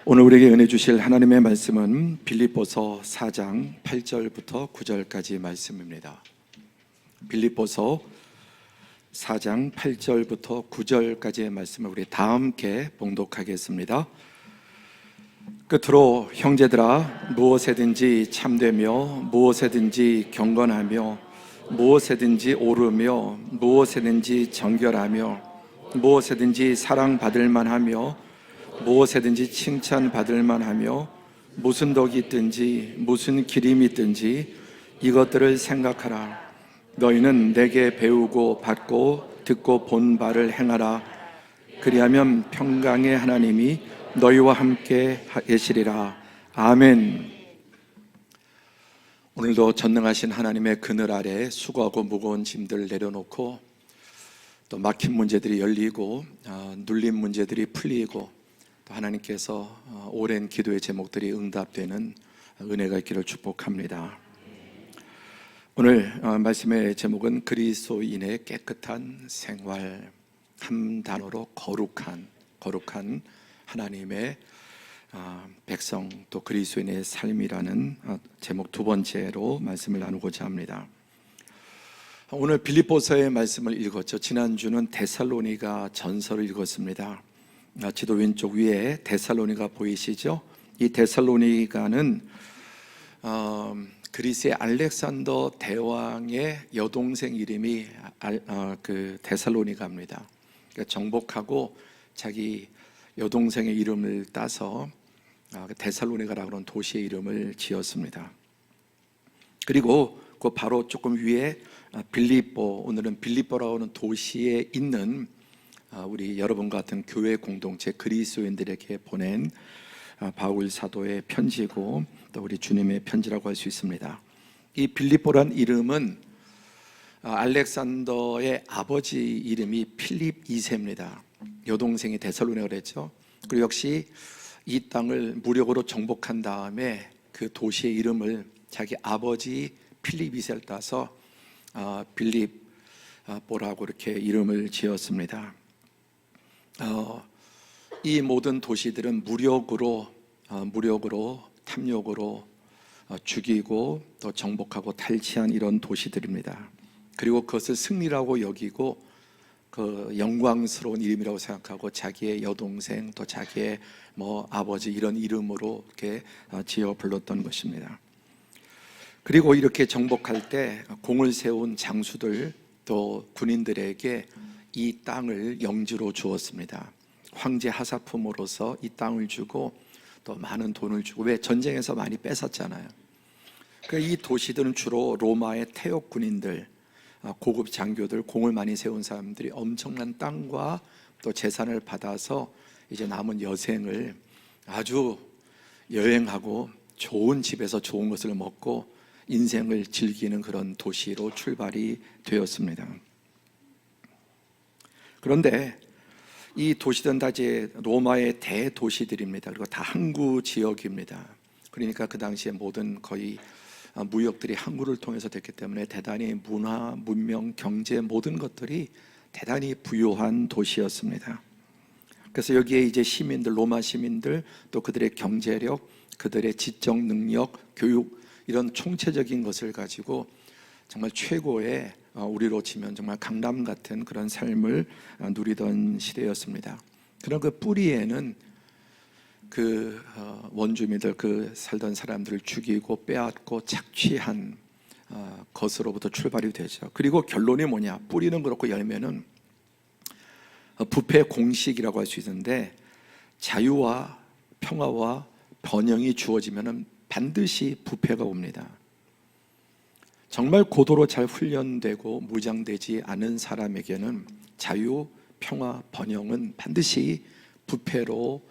오늘 우리에게 은혜 주실 하나님의 말씀은 빌립보서 4장 8절부터 9절까지 말씀입니다. 빌립보서 4장 8절부터 9절까지의 말씀을 우리 다 함께 봉독하겠습니다. 끝으로 형제들아, 무엇에든지 참되며 무엇에든지 경건하며 무엇에든지 오르며 무엇에든지 정결하며 무엇에든지 사랑받을 만하며 무엇에든지 칭찬받을 만하며 무슨 덕이 있든지 무슨 기림이 있든지 이것들을 생각하라. 너희는 내게 배우고 받고 듣고 본 바를 행하라. 그리하면 평강의 하나님이 너희와 함께 계시리라. 아멘. 오늘도 전능하신 하나님의 그늘 아래 수고하고 무거운 짐들 내려놓고 또 막힌 문제들이 열리고 눌린 문제들이 풀리고 또 하나님께서 오랜 기도의 제목들이 응답되는 은혜가 있기를 축복합니다. 오늘 말씀의 제목은 그리스도인의 깨끗한 생활, 한 단어로 거룩한 하나님의 백성 또 그리스도인의 삶이라는 제목 두 번째로 말씀을 나누고자 합니다. 오늘 빌립보서의 말씀을 읽었죠. 지난주는 데살로니가 전서를 읽었습니다. 지도 왼쪽 위에 데살로니가 보이시죠? 이 데살로니가는 그리스의 알렉산더 대왕의 여동생 이름이 그 데살로니가입니다. 그러니까 정복하고 자기 여동생의 이름을 따서 데살로니가라고 하는 도시의 이름을 지었습니다. 그리고 그 바로 조금 위에 빌립보, 오늘은 빌립보라고 하는 도시에 있는 우리 여러분과 같은 교회 공동체 그리스도인들에게 보낸 바울 사도의 편지고 또 우리 주님의 편지라고 할 수 있습니다. 이 빌립보란 이름은 알렉산더의 아버지 이름이 필립 2세입니다. 여동생이 데살로니가라고 그랬죠. 그리고 역시 이 땅을 무력으로 정복한 다음에 그 도시의 이름을 자기 아버지 필립 2세를 따서 빌립보라고 이렇게 이름을 지었습니다. 이 모든 도시들은 무력으로 탐욕으로 죽이고 또 정복하고 탈취한 이런 도시들입니다. 그리고 그것을 승리라고 여기고 그 영광스러운 이름이라고 생각하고 자기의 여동생 또 자기의 아버지 이런 이름으로 이렇게 지어 불렀던 것입니다. 그리고 이렇게 정복할 때 공을 세운 장수들 또 군인들에게 이 땅을 영지로 주었습니다. 황제 하사품으로서 이 땅을 주고 또 많은 돈을 주고, 왜? 전쟁에서 많이 뺏었잖아요. 그러니까 이 도시들은 주로 로마의 태역 군인들, 고급 장교들, 공을 많이 세운 사람들이 엄청난 땅과 또 재산을 받아서 이제 남은 여생을 아주 여행하고 좋은 집에서 좋은 것을 먹고 인생을 즐기는 그런 도시로 출발이 되었습니다. 그런데 이 도시들은 다 이제 로마의 대도시들입니다. 그리고 다 항구 지역입니다. 그러니까 그 당시에 모든 거의 무역들이 항구를 통해서 됐기 때문에 대단히 문화, 문명, 경제 모든 것들이 대단히 부유한 도시였습니다. 그래서 여기에 이제 시민들, 로마 시민들 또 그들의 경제력, 그들의 지적 능력, 교육 이런 총체적인 것을 가지고 정말 최고의 우리로 치면 정말 강남 같은 그런 삶을 누리던 시대였습니다. 그런 그 뿌리에는 그 원주민들, 그 살던 사람들을 죽이고 빼앗고 착취한 것으로부터 출발이 되죠. 그리고 결론이 뭐냐? 뿌리는 그렇고 열매는 부패 공식이라고 할 수 있는데, 자유와 평화와 번영이 주어지면 반드시 부패가 옵니다. 정말 고도로 잘 훈련되고 무장되지 않은 사람에게는 자유, 평화, 번영은 반드시 부패로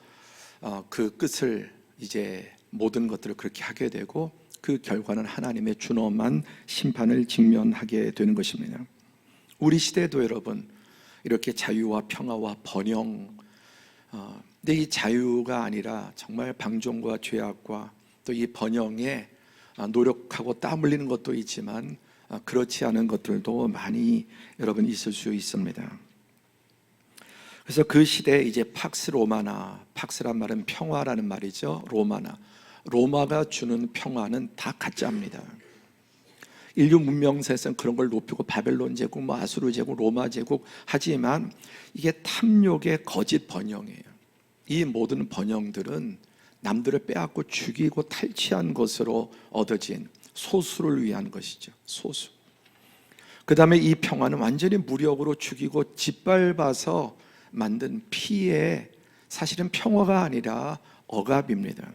그 끝을 이제 모든 것들을 그렇게 하게 되고 그 결과는 하나님의 준엄한 심판을 직면하게 되는 것입니다. 우리 시대도 여러분 이렇게 자유와 평화와 번영, 근데 이 자유가 아니라 정말 방종과 죄악과 또 이 번영에 노력하고 땀 흘리는 것도 있지만 그렇지 않은 것들도 많이 여러분 있을 수 있습니다. 그래서 그 시대에 이제 팍스 로마나, 팍스란 말은 평화라는 말이죠. 로마나, 로마가 주는 평화는 다 가짜입니다. 인류 문명사에서는 그런 걸 높이고 바벨론 제국, 뭐 아수르 제국, 로마 제국 하지만 이게 탐욕의 거짓 번영이에요. 이 모든 번영들은 남들을 빼앗고 죽이고 탈취한 것으로 얻어진 소수를 위한 것이죠. 소수. 그 다음에 이 평화는 완전히 무력으로 죽이고 짓밟아서 만든 피해, 사실은 평화가 아니라 억압입니다.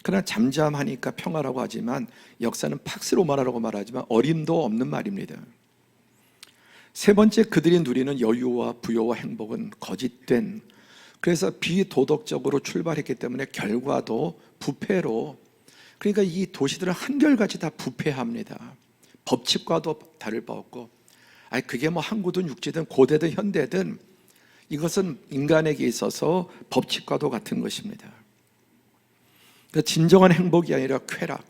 그러나 잠잠하니까 평화라고 하지만 역사는 팍스로마라고 말하지만 어림도 없는 말입니다. 세 번째, 그들이 누리는 여유와 부여와 행복은 거짓된, 그래서 비도덕적으로 출발했기 때문에 결과도 부패로, 그러니까 이 도시들은 한결같이 다 부패합니다. 법칙과도 다를 바 없고, 그게 뭐 항구든 육지든 고대든 현대든 이것은 인간에게 있어서 법칙과도 같은 것입니다. 그러니까 진정한 행복이 아니라 쾌락,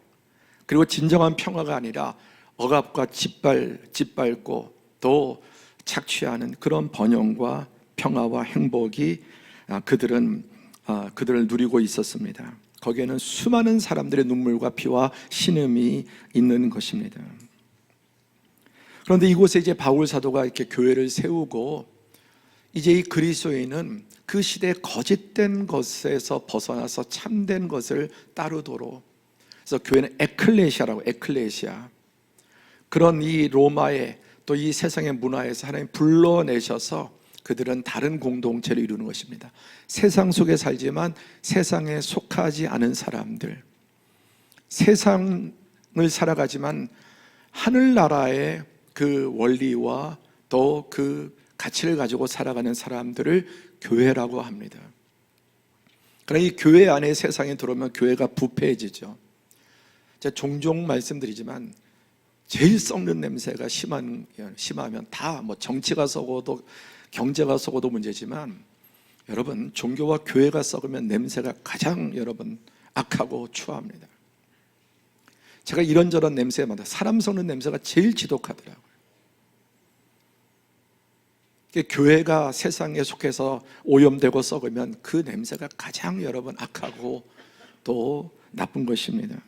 그리고 진정한 평화가 아니라 억압과 짓밟고 또 착취하는 그런 번영과 평화와 행복이 그들을 누리고 있었습니다. 거기에는 수많은 사람들의 눈물과 피와 신음이 있는 것입니다. 그런데 이곳에 이제 바울 사도가 이렇게 교회를 세우고, 이제 이 그리스도인은 그 시대의 거짓된 것에서 벗어나서 참된 것을 따르도록, 그래서 교회는 에클레시아라고, 에클레시아, 그런 이 로마의 또 이 세상의 문화에서 하나님 불러내셔서 그들은 다른 공동체를 이루는 것입니다. 세상 속에 살지만 세상에 속하지 않은 사람들, 세상을 살아가지만 하늘나라의 그 원리와 또 그 가치를 가지고 살아가는 사람들을 교회라고 합니다. 그러나 이 교회 안에 세상에 들어오면 교회가 부패해지죠. 제가 종종 말씀드리지만 제일 썩는 냄새가 심하면 다 뭐 정치가 썩어도 경제가 썩어도 문제지만, 여러분 종교와 교회가 썩으면 냄새가 가장 여러분 악하고 추합니다. 제가 이런저런 냄새마다 사람 썩는 냄새가 제일 지독하더라고요. 교회가 세상에 속해서 오염되고 썩으면 그 냄새가 가장 여러분 악하고 또 나쁜 것입니다.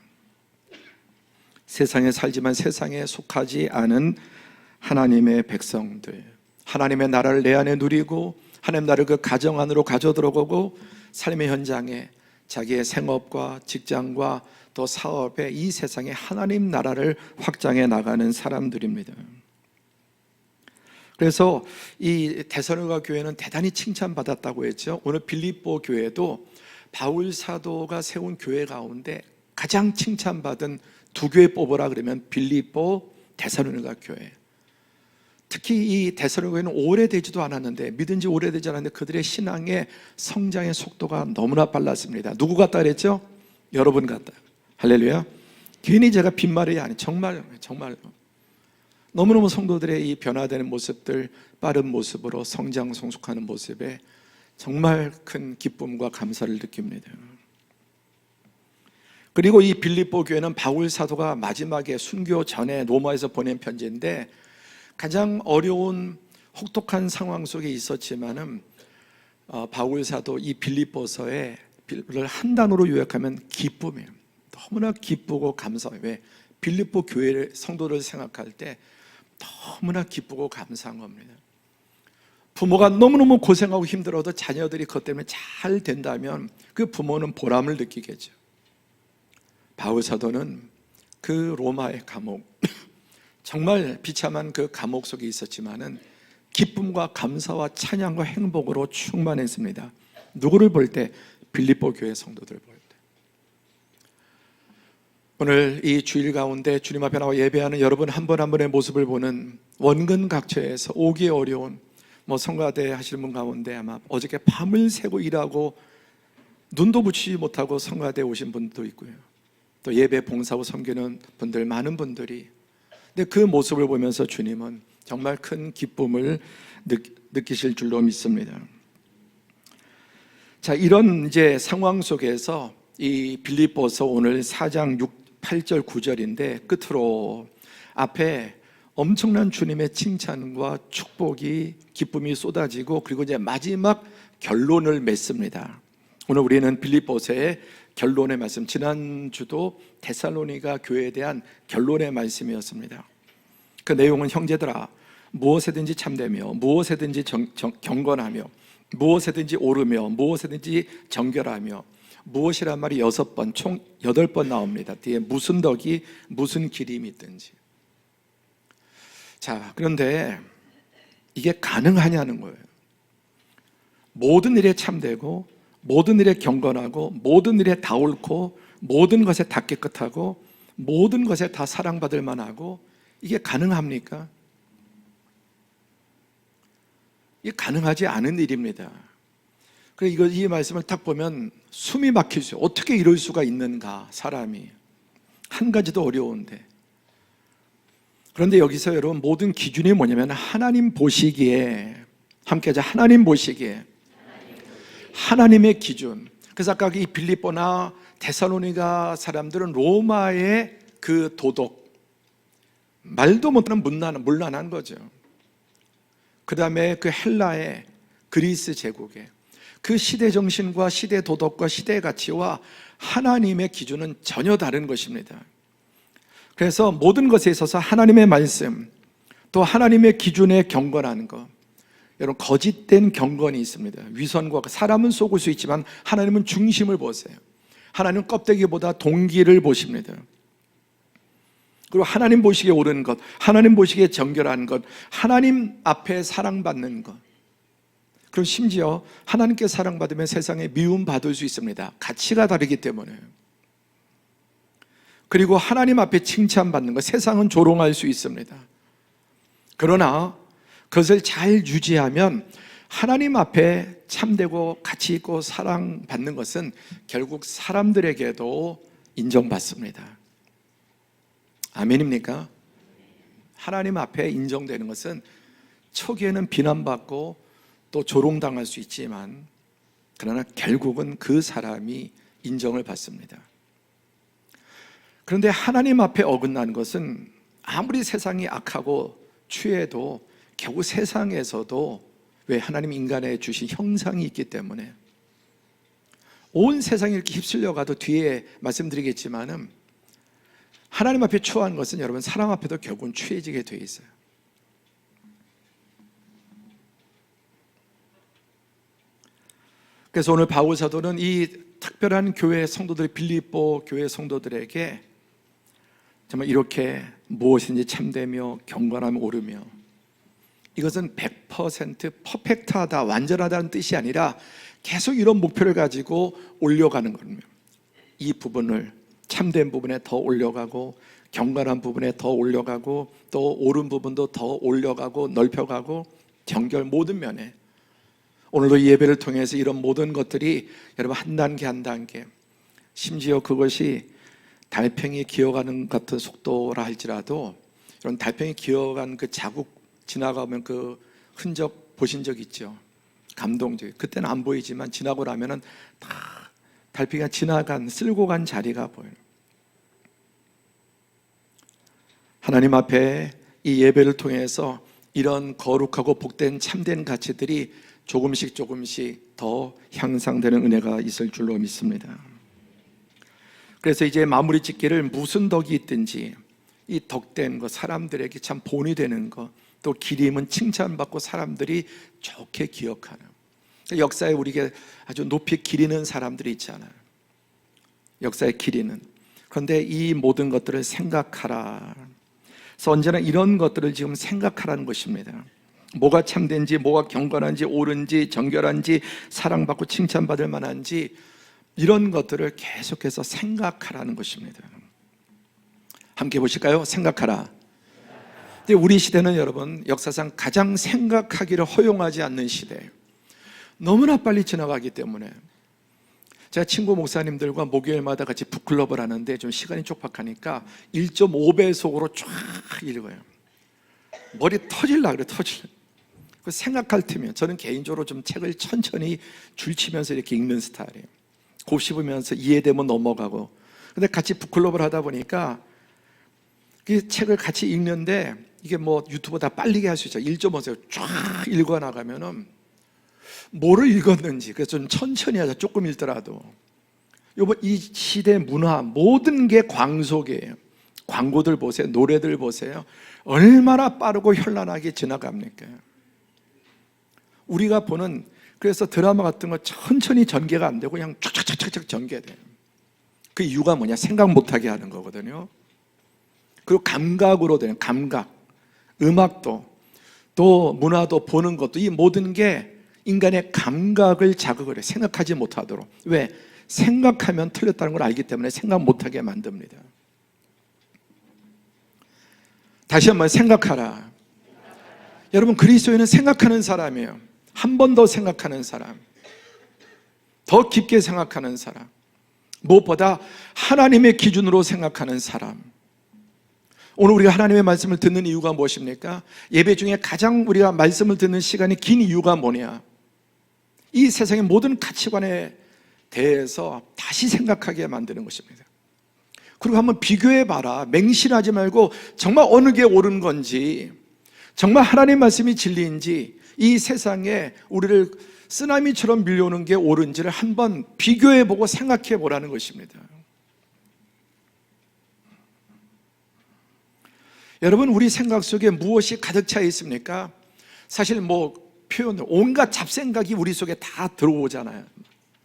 세상에 살지만 세상에 속하지 않은 하나님의 백성들, 하나님의 나라를 내 안에 누리고 하나님 나라를 그 가정 안으로 가져 들어가고 삶의 현장에 자기의 생업과 직장과 또 사업에 이 세상에 하나님 나라를 확장해 나가는 사람들입니다. 그래서 이 데살로니가 교회는 대단히 칭찬받았다고 했죠. 오늘 빌립보 교회도 바울 사도가 세운 교회 가운데 가장 칭찬받은 두 교회 뽑으라 그러면 빌립보, 데살로니가 교회. 특히 이 데살로니가 교회는 오래되지도 않았는데, 믿은 지 오래되지 않았는데 그들의 신앙의 성장의 속도가 너무나 빨랐습니다. 누구 같다 그랬죠? 여러분 같다. 할렐루야. 괜히 제가 빈말이 아니, 정말 너무너무 성도들의 이 변화되는 모습들, 빠른 모습으로 성장 성숙하는 모습에 정말 큰 기쁨과 감사를 느낍니다. 그리고 이 빌립보 교회는 바울 사도가 마지막에 순교 전에 로마에서 보낸 편지인데, 가장 어려운 혹독한 상황 속에 있었지만은 바울 사도 이 빌립보서를 한 단어로 요약하면 기쁨이에요. 너무나 기쁘고 감사해요. 왜? 빌립보 교회 성도를 생각할 때 너무나 기쁘고 감사한 겁니다. 부모가 너무너무 고생하고 힘들어도 자녀들이 그것 때문에 잘 된다면 그 부모는 보람을 느끼겠죠. 바울 사도는 그 로마의 감옥, 정말 비참한 그 감옥 속에 있었지만은 기쁨과 감사와 찬양과 행복으로 충만했습니다. 누구를 볼 때? 빌립보 교회 성도들 볼 때. 오늘 이 주일 가운데 주님 앞에 나와 예배하는 여러분 한 분 한 분의 모습을 보는 원근각처에서 오기 어려운 성가대 하시는 분 가운데 아마 어저께 밤을 새고 일하고 눈도 붙이지 못하고 성가대 오신 분도 있고요. 또 예배 봉사하고 섬기는 분들, 많은 분들이, 근데 그 모습을 보면서 주님은 정말 큰 기쁨을 느끼실 줄로 믿습니다. 자, 이런 이제 상황 속에서 이 빌립보서 오늘 4장 8절 9절인데 끝으로 앞에 엄청난 주님의 칭찬과 축복이, 기쁨이 쏟아지고, 그리고 이제 마지막 결론을 맺습니다. 오늘 우리는 빌립보서의 결론의 말씀, 지난주도 데살로니가 교회에 대한 결론의 말씀이었습니다. 그 내용은 형제들아, 무엇에든지 참되며 무엇에든지 경건하며 무엇에든지 오르며 무엇에든지 정결하며, 무엇이란 말이 6번, 총 8번 나옵니다. 뒤에 무슨 덕이 무슨 기림이 있든지. 자, 그런데 이게 가능하냐는 거예요. 모든 일에 참되고 모든 일에 경건하고 모든 일에 다 옳고 모든 것에 다 깨끗하고 모든 것에 다 사랑받을 만하고, 이게 가능합니까? 이게 가능하지 않은 일입니다. 그래서 이 말씀을 딱 보면 숨이 막힐 수, 어떻게 이럴 수가 있는가, 사람이. 한 가지도 어려운데. 그런데 여기서 여러분, 모든 기준이 뭐냐면 하나님 보시기에, 함께 하자, 하나님 보시기에, 하나님의 기준. 그래서 아까 이 빌립보나 데살로니가 사람들은 로마의 그 도덕, 말도 못하는 문란한 거죠. 그 다음에 그 헬라의, 그리스 제국의 그 시대 정신과 시대 도덕과 시대 가치와 하나님의 기준은 전혀 다른 것입니다. 그래서 모든 것에 있어서 하나님의 말씀, 또 하나님의 기준에 경건하는 것. 여러분, 거짓된 경건이 있습니다. 위선과, 사람은 속을 수 있지만 하나님은 중심을 보세요. 하나님은 껍데기보다 동기를 보십니다. 그리고 하나님 보시기에 옳은 것, 하나님 보시기에 정결한 것, 하나님 앞에 사랑받는 것. 그럼 심지어 하나님께 사랑받으면 세상에 미움받을 수 있습니다. 가치가 다르기 때문에. 그리고 하나님 앞에 칭찬받는 것, 세상은 조롱할 수 있습니다. 그러나 그것을 잘 유지하면 하나님 앞에 참되고 가치 있고 사랑받는 것은 결국 사람들에게도 인정받습니다. 아멘입니까? 하나님 앞에 인정되는 것은 초기에는 비난받고 또 조롱당할 수 있지만, 그러나 결국은 그 사람이 인정을 받습니다. 그런데 하나님 앞에 어긋나는 것은 아무리 세상이 악하고 취해도 결국 세상에서도, 왜? 하나님 인간에 주신 형상이 있기 때문에 온 세상이 이렇게 휩쓸려 가도, 뒤에 말씀드리겠지만은 하나님 앞에 추한 것은 여러분 사람 앞에도 결국은 취해지게 돼 있어요. 그래서 오늘 바울 사도는 이 특별한 교회 성도들, 빌립보 교회 성도들에게 정말 이렇게 무엇인지 참되며 경건하며 오르며, 이것은 100% 퍼펙트하다, 완전하다는 뜻이 아니라 계속 이런 목표를 가지고 올려가는 겁니다. 이 부분을, 참된 부분에 더 올려가고, 경건한 부분에 더 올려가고, 또 옳은 부분도 더 올려가고 넓혀가고, 정결 모든 면에. 오늘도 이 예배를 통해서 이런 모든 것들이 여러분 한 단계 한 단계, 심지어 그것이 달팽이 기어가는 같은 속도라 할지라도, 이런 달팽이 기어간 그 자국 지나가면 그 흔적 보신 적 있죠? 감동적. 그때는 안 보이지만 지나고 나면은 다 달팽이가 지나간, 쓸고 간 자리가 보여요. 하나님 앞에 이 예배를 통해서 이런 거룩하고 복된 참된 가치들이 조금씩 더 향상되는 은혜가 있을 줄로 믿습니다. 그래서 이제 마무리 짓기를, 무슨 덕이 있든지 이 덕된 것, 사람들에게 참 본이 되는 것, 또 기림은 칭찬받고 사람들이 좋게 기억하는, 역사에 우리에게 아주 높이 기리는 사람들이 있잖아요. 역사에 기리는. 그런데 이 모든 것들을 생각하라. 그래서 언제나 이런 것들을 지금 생각하라는 것입니다. 뭐가 참된지, 뭐가 경건한지, 옳은지, 정결한지, 사랑받고 칭찬받을 만한지, 이런 것들을 계속해서 생각하라는 것입니다. 함께 보실까요? 생각하라. 근데 우리 시대는 여러분 역사상 가장 생각하기를 허용하지 않는 시대예요. 너무나 빨리 지나가기 때문에. 제가 친구 목사님들과 목요일마다 같이 북클럽을 하는데 좀 시간이 촉박하니까 1.5배속으로 쫙 읽어요. 머리 터질라 그래, 터질라. 생각할 테면, 저는 개인적으로 좀 책을 천천히 줄치면서 이렇게 읽는 스타일이에요. 곱씹으면서 이해되면 넘어가고. 근데 같이 북클럽을 하다 보니까 그 책을 같이 읽는데 이게 뭐 유튜브보다 빠르게 할 수 있죠. 1.5세 쫙 읽어 나가면은 뭐를 읽었는지, 그래서 좀 천천히 하자. 조금 읽더라도. 여보, 이 시대 문화 모든 게 광속이에요. 광고들 보세요. 노래들 보세요. 얼마나 빠르고 현란하게 지나갑니까? 우리가 보는, 그래서 드라마 같은 거 천천히 전개가 안 되고 그냥 촥촥촥촥 전개돼요. 그 이유가 뭐냐? 생각 못하게 하는 거거든요. 그리고 감각으로 되는, 감각, 음악도 또 문화도 보는 것도, 이 모든 게 인간의 감각을 자극을 해요. 생각하지 못하도록. 왜? 생각하면 틀렸다는 걸 알기 때문에 생각 못하게 만듭니다. 다시 한번 생각하라. 여러분, 그리스도인은 생각하는 사람이에요. 한 번 더 생각하는 사람, 더 깊게 생각하는 사람, 무엇보다 하나님의 기준으로 생각하는 사람. 오늘 우리가 하나님의 말씀을 듣는 이유가 무엇입니까? 예배 중에 가장 우리가 말씀을 듣는 시간이 긴 이유가 뭐냐? 이 세상의 모든 가치관에 대해서 다시 생각하게 만드는 것입니다. 그리고 한번 비교해 봐라. 맹신하지 말고 정말 어느 게 옳은 건지, 정말 하나님 말씀이 진리인지, 이 세상에 우리를 쓰나미처럼 밀려오는 게 옳은지를 한번 비교해 보고 생각해 보라는 것입니다. 여러분, 우리 생각 속에 무엇이 가득 차 있습니까? 사실 뭐 표현을, 온갖 잡생각이 우리 속에 다 들어오잖아요.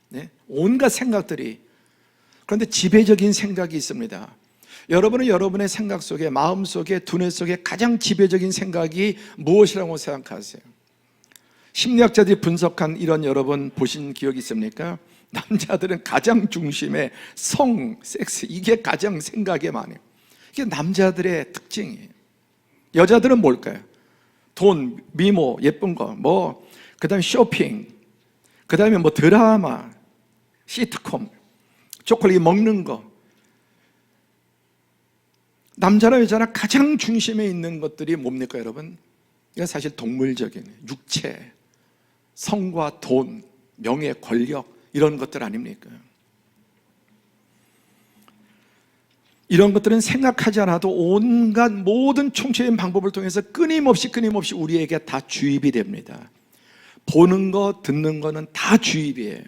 네? 온갖 생각들이. 그런데 지배적인 생각이 있습니다. 여러분은 여러분의 생각 속에, 마음 속에, 두뇌 속에 가장 지배적인 생각이 무엇이라고 생각하세요? 심리학자들이 분석한 이런, 여러분 보신 기억이 있습니까? 남자들은 가장 중심에 성, 섹스, 이게 가장 생각에 많아요. 이게 남자들의 특징이에요. 여자들은 뭘까요? 돈, 미모, 예쁜 거, 뭐, 그 다음에 쇼핑, 그 다음에 뭐 드라마, 시트콤, 초콜릿 먹는 거. 남자나 여자나 가장 중심에 있는 것들이 뭡니까, 여러분? 이게 사실 동물적인, 육체, 성과 돈, 명예, 권력, 이런 것들 아닙니까? 이런 것들은 생각하지 않아도 온갖 모든 총체적인 방법을 통해서 끊임없이 우리에게 다 주입이 됩니다. 보는 거, 듣는 거는 다 주입이에요.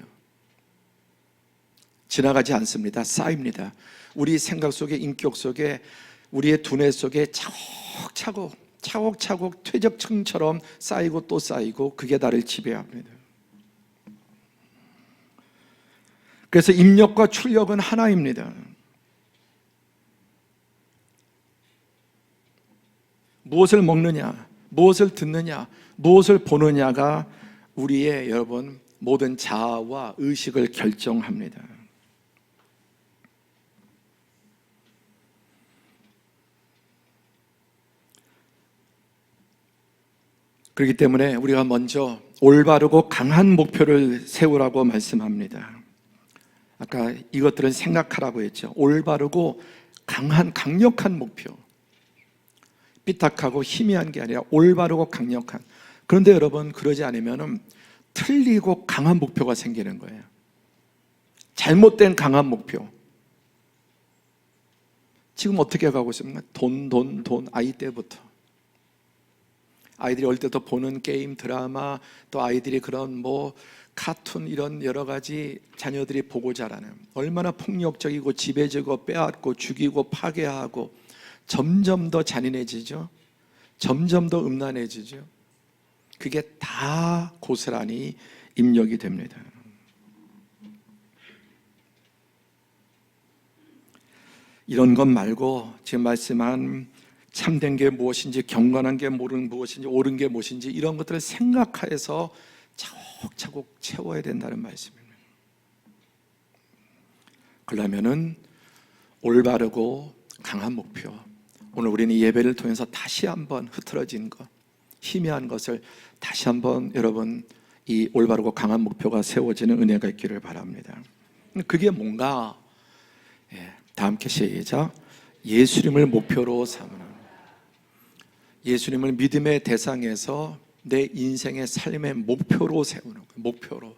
지나가지 않습니다. 쌓입니다. 우리 생각 속에, 인격 속에, 우리의 두뇌 속에 차곡차곡 퇴적층처럼 쌓이고 또 쌓이고, 그게 나를 지배합니다. 그래서 입력과 출력은 하나입니다. 무엇을 먹느냐, 무엇을 듣느냐, 무엇을 보느냐가 우리의, 여러분, 모든 자아와 의식을 결정합니다. 그렇기 때문에 우리가 먼저 올바르고 강한 목표를 세우라고 말씀합니다. 아까 이것들은 생각하라고 했죠. 올바르고 강력한 목표. 삐딱하고 희미한 게 아니라 올바르고 강력한. 그런데 여러분, 그러지 않으면 틀리고 강한 목표가 생기는 거예요. 잘못된 강한 목표. 지금 어떻게 가고 있습니까? 돈, 아이 때부터. 아이들이 어릴 때부터 보는 게임, 드라마, 또 아이들이 그런 뭐 카툰, 이런 여러 가지 자녀들이 보고 자라는, 얼마나 폭력적이고 지배적이고 빼앗고 죽이고 파괴하고, 점점 더 잔인해지죠. 점점 더 음란해지죠. 그게 다 고스란히 입력이 됩니다. 이런 것 말고 지금 말씀한 참된 게 무엇인지, 경건한 게 무엇인지, 옳은 게 무엇인지, 이런 것들을 생각해서 차곡차곡 채워야 된다는 말씀입니다. 그러면은 올바르고 강한 목표, 오늘 우리는 예배를 통해서 다시 한번 흐트러진 것, 희미한 것을 다시 한번, 여러분, 이 올바르고 강한 목표가 세워지는 은혜가 있기를 바랍니다. 그게 뭔가? 다 함께 시작. 예수님을 목표로 삼는, 예수님을 믿음의 대상에서 내 인생의 삶의 목표로 세우는 거예요. 목표로.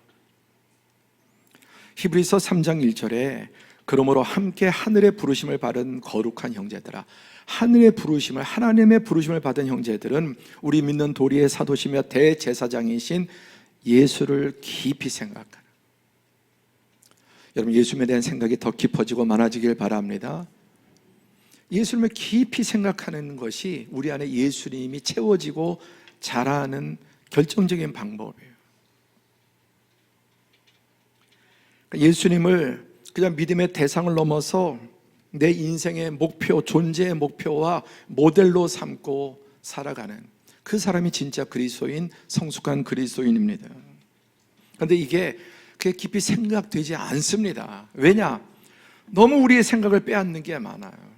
히브리서 3장 1절에 그러므로 함께 하늘의 부르심을 받은 거룩한 형제들아, 하늘의 부르심을, 하나님의 부르심을 받은 형제들은 우리 믿는 도리의 사도시며 대제사장이신 예수를 깊이 생각하는, 여러분 예수님에 대한 생각이 더 깊어지고 많아지길 바랍니다. 예수님을 깊이 생각하는 것이 우리 안에 예수님이 채워지고 자라는 결정적인 방법이에요. 예수님을 그냥 믿음의 대상을 넘어서 내 인생의 목표, 존재의 목표와 모델로 삼고 살아가는 그 사람이 진짜 그리스도인, 성숙한 그리스도인입니다. 그런데 이게 그게 깊이 생각되지 않습니다. 왜냐? 너무 우리의 생각을 빼앗는 게 많아요.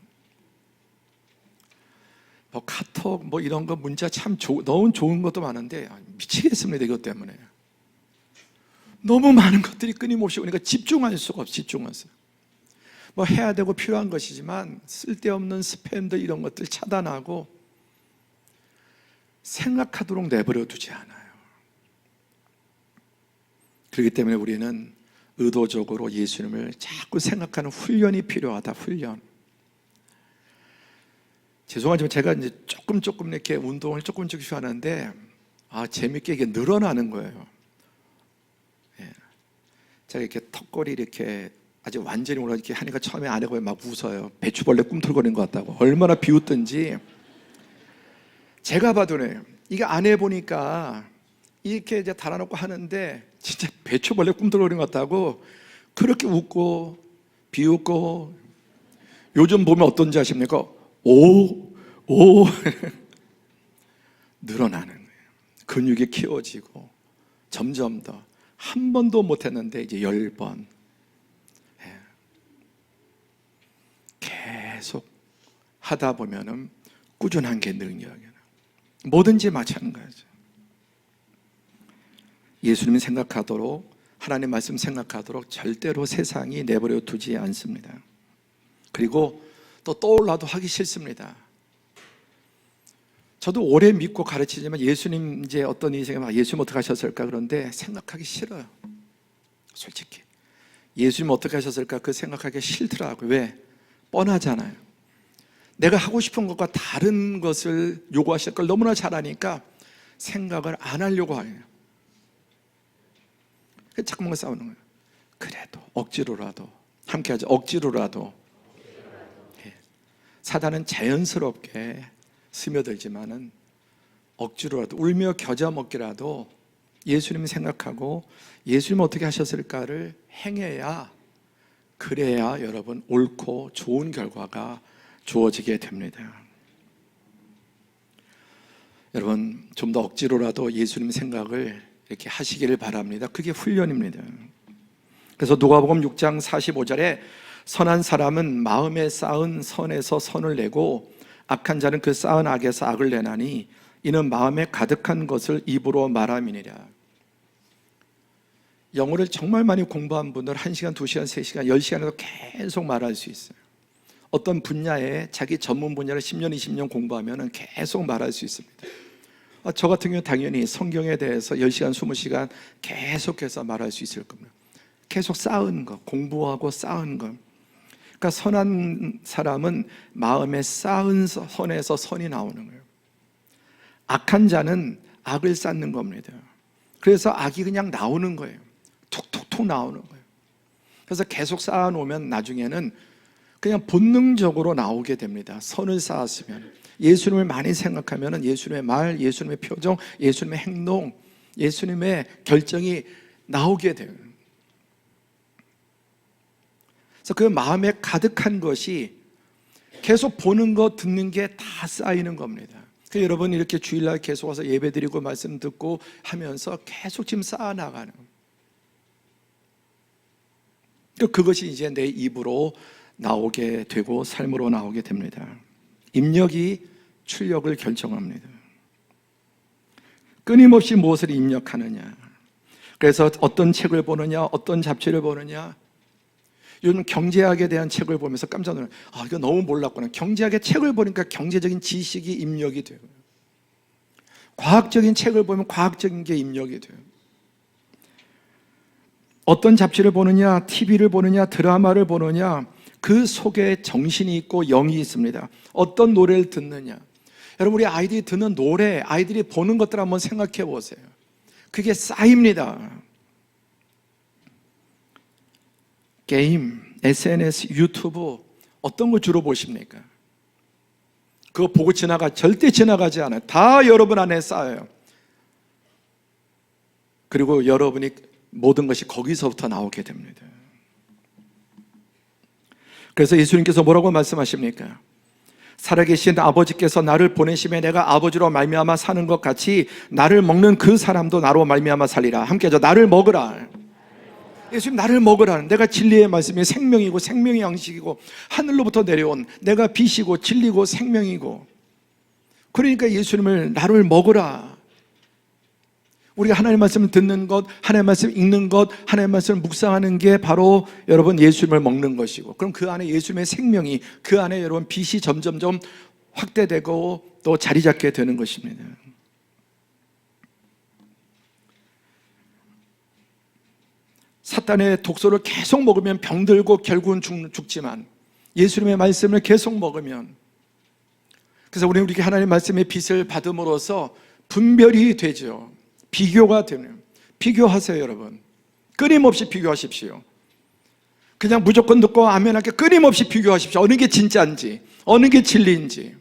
뭐 카톡 뭐 이런 거 문자 참 너무 좋은 것도 많은데 미치겠습니다. 이것 때문에 너무 많은 것들이 끊임없이 오니까 집중할 수가 없어요. 집중하세요. 뭐 해야 되고 필요한 것이지만 쓸데없는 스팸들 이런 것들 차단하고 생각하도록 내버려 두지 않아요. 그렇기 때문에 우리는 의도적으로 예수님을 자꾸 생각하는 훈련이 필요하다. 훈련. 죄송하지만 제가 이제 조금 이렇게 운동을 조금씩 하는데 재밌게 이게 늘어나는 거예요. 제가 이렇게 턱걸이 이렇게 아직 완전히 올라 이렇게 하니까 처음에 안 해보면 막 웃어요. 배추벌레 꿈틀거리는 것 같다고. 얼마나 비웃든지. 제가 봐도네. 이게 안 해보니까 이렇게 이제 달아놓고 하는데 진짜 배추벌레 꿈틀거리는 것 같다고 그렇게 웃고 비웃고. 요즘 보면 어떤지 아십니까? 오 늘어나는 거예요. 근육이 키워지고 점점 더. 한 번도 못했는데 이제 10번. 계속 하다 보면은 꾸준한 게 능력이에요. 뭐든지 마찬가지죠. 예수님 생각하도록, 하나님 말씀 생각하도록 절대로 세상이 내버려 두지 않습니다. 그리고 또 떠올라도 하기 싫습니다. 저도 오래 믿고 가르치지만 예수님 이제 어떤 인생에 막 예수님 어떻게 하셨을까 그런데 생각하기 싫어요. 솔직히 예수님 어떻게 하셨을까 그 생각하기 싫더라고요. 왜? 뻔하잖아요. 내가 하고 싶은 것과 다른 것을 요구하실 걸 너무나 잘 아니까 생각을 안 하려고 해요. 자꾸 뭔가 싸우는 거예요. 그래도 억지로라도 함께 하죠. 억지로라도. 사단은 자연스럽게 스며들지만은 억지로라도 울며 겨자 먹기라도 예수님 생각하고 예수님 어떻게 하셨을까를 행해야, 그래야 여러분 옳고 좋은 결과가 주어지게 됩니다. 여러분 좀 더 억지로라도 예수님 생각을 이렇게 하시기를 바랍니다. 그게 훈련입니다. 그래서 누가복음 6장 45절에 선한 사람은 마음에 쌓은 선에서 선을 내고 악한 자는 그 쌓은 악에서 악을 내나니 이는 마음에 가득한 것을 입으로 말함이니라. 영어를 정말 많이 공부한 분들 1시간, 2시간, 3시간, 10시간에도 계속 말할 수 있어요. 어떤 분야에 자기 전문 분야를 10년, 20년 공부하면 계속 말할 수 있습니다. 저 같은 경우는 당연히 성경에 대해서 10시간, 20시간 계속해서 말할 수 있을 겁니다. 계속 쌓은 것, 공부하고 쌓은 것. 그러니까 선한 사람은 마음에 쌓은 선에서 선이 나오는 거예요. 악한 자는 악을 쌓는 겁니다. 그래서 악이 그냥 나오는 거예요. 툭툭툭 나오는 거예요. 그래서 계속 쌓아놓으면 나중에는 그냥 본능적으로 나오게 됩니다. 선을 쌓았으면. 예수님을 많이 생각하면 예수님의 말, 예수님의 표정, 예수님의 행동, 예수님의 결정이 나오게 돼요. 그래서 그 마음에 가득한 것이 계속 보는 것, 듣는 게 다 쌓이는 겁니다. 그래서 여러분 이렇게 주일날 계속 와서 예배드리고 말씀 듣고 하면서 계속 지금 쌓아나가는 겁니다. 그것이 이제 내 입으로 나오게 되고 삶으로 나오게 됩니다. 입력이 출력을 결정합니다. 끊임없이 무엇을 입력하느냐. 그래서 어떤 책을 보느냐, 어떤 잡지를 보느냐. 요즘 경제학에 대한 책을 보면서 깜짝 놀라요. 이거 너무 몰랐구나. 경제학의 책을 보니까 경제적인 지식이 입력이 돼요. 과학적인 책을 보면 과학적인 게 입력이 돼요. 어떤 잡지를 보느냐, TV를 보느냐, 드라마를 보느냐, 그 속에 정신이 있고 영이 있습니다. 어떤 노래를 듣느냐. 여러분, 우리 아이들이 듣는 노래, 아이들이 보는 것들 한번 생각해 보세요. 그게 쌓입니다. 게임, SNS, 유튜브 어떤 거 주로 보십니까? 그거 보고 절대 지나가지 않아요. 다 여러분 안에 쌓여요. 그리고 여러분이 모든 것이 거기서부터 나오게 됩니다. 그래서 예수님께서 뭐라고 말씀하십니까? 살아계신 아버지께서 나를 보내심에 내가 아버지로 말미암아 사는 것 같이 나를 먹는 그 사람도 나로 말미암아 살리라. 함께 하죠. 나를 먹으라. 예수님, 나를 먹으라. 내가 진리의 말씀이 생명이고 생명의 양식이고 하늘로부터 내려온 내가 빛이고 진리고 생명이고, 그러니까 예수님을 나를 먹으라. 우리가 하나님의 말씀을 듣는 것, 하나님의 말씀을 읽는 것, 하나님의 말씀을 묵상하는 게 바로 여러분 예수님을 먹는 것이고, 그럼 그 안에 예수님의 생명이, 그 안에 여러분 빛이 점점점 확대되고 또 자리 잡게 되는 것입니다. 사탄의 독소를 계속 먹으면 병들고 결국은 죽지만 예수님의 말씀을 계속 먹으면, 그래서 우리에게 하나님의 말씀의 빛을 받음으로써 분별이 되죠. 비교가 되네요. 비교하세요, 여러분. 끊임없이 비교하십시오. 그냥 무조건 듣고 아멘하게 끊임없이 비교하십시오. 어느 게 진짜인지, 어느 게 진리인지.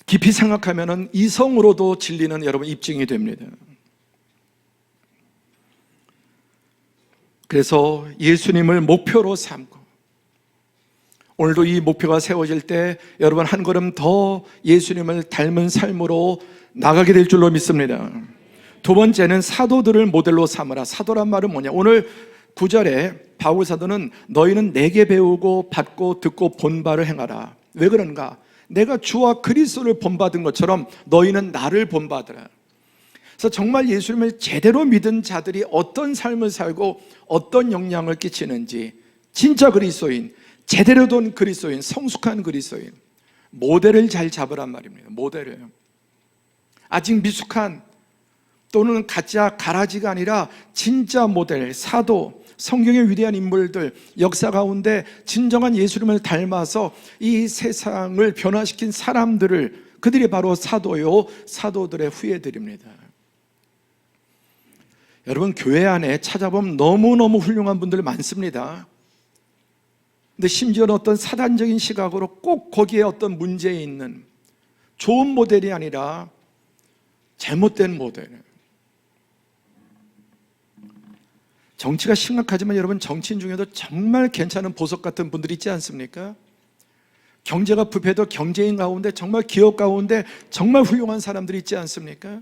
깊이 생각하면 이성으로도 진리는 여러분 입증이 됩니다. 그래서 예수님을 목표로 삼고, 오늘도 이 목표가 세워질 때 여러분 한 걸음 더 예수님을 닮은 삶으로 나가게 될 줄로 믿습니다. 두 번째는 사도들을 모델로 삼으라. 사도란 말은 뭐냐? 오늘 9절에 바울 사도는 너희는 내게 배우고 받고 듣고 본 바를 행하라. 왜 그런가? 내가 주와 그리스도를 본받은 것처럼 너희는 나를 본받으라. 그래서 정말 예수님을 제대로 믿은 자들이 어떤 삶을 살고 어떤 영향을 끼치는지, 진짜 그리스도인, 제대로 된 그리스도인, 성숙한 그리스도인, 모델을 잘 잡으란 말입니다. 모델을. 아직 미숙한 또는 가짜 가라지가 아니라 진짜 모델, 사도, 성경의 위대한 인물들, 역사 가운데 진정한 예수님을 닮아서 이 세상을 변화시킨 사람들을, 그들이 바로 사도요, 사도들의 후예들입니다. 여러분, 교회 안에 찾아보면 너무너무 훌륭한 분들 많습니다. 근데 심지어는 어떤 사단적인 시각으로 꼭 거기에 어떤 문제 있는 좋은 모델이 아니라 잘못된 모델. 정치가 심각하지만 여러분, 정치인 중에도 정말 괜찮은 보석 같은 분들이 있지 않습니까? 경제가 부패도 경제인 가운데, 정말 기업 가운데 정말 훌륭한 사람들이 있지 않습니까?